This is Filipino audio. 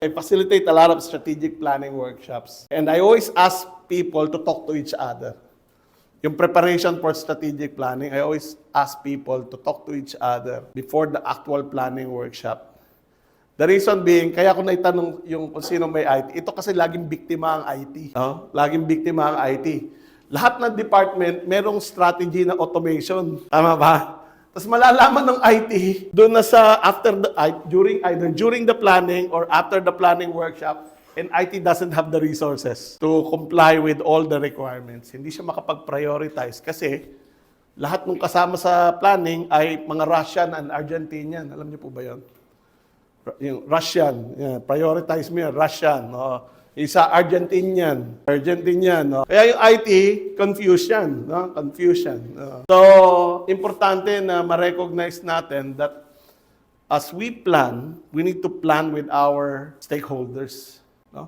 I facilitate a lot of strategic planning workshops. And I always ask people to talk to each other. Yung preparation for strategic planning, I always ask people to talk to each other before the actual planning workshop. The reason being, kaya ko naitanong yung kung sino may IT, ito kasi laging biktima ang IT. No? Laging biktima ang IT. Lahat ng department, merong strategy na automation. Tama ba? Tapos malalaman ng IT doon na sa during the planning or after the planning workshop, and IT doesn't have the resources to comply with all the requirements. Hindi siya makapag-prioritize kasi lahat ng kasama sa planning ay mga Russian and Argentinian. Alam niyo po ba 'yon? Yung Russian, prioritize mo yan, Russian. Isa Argentinian. No? Kaya yung IT, confusion. No? Confusion. So, importante na ma-recognize natin that as we plan, we need to plan with our stakeholders. No?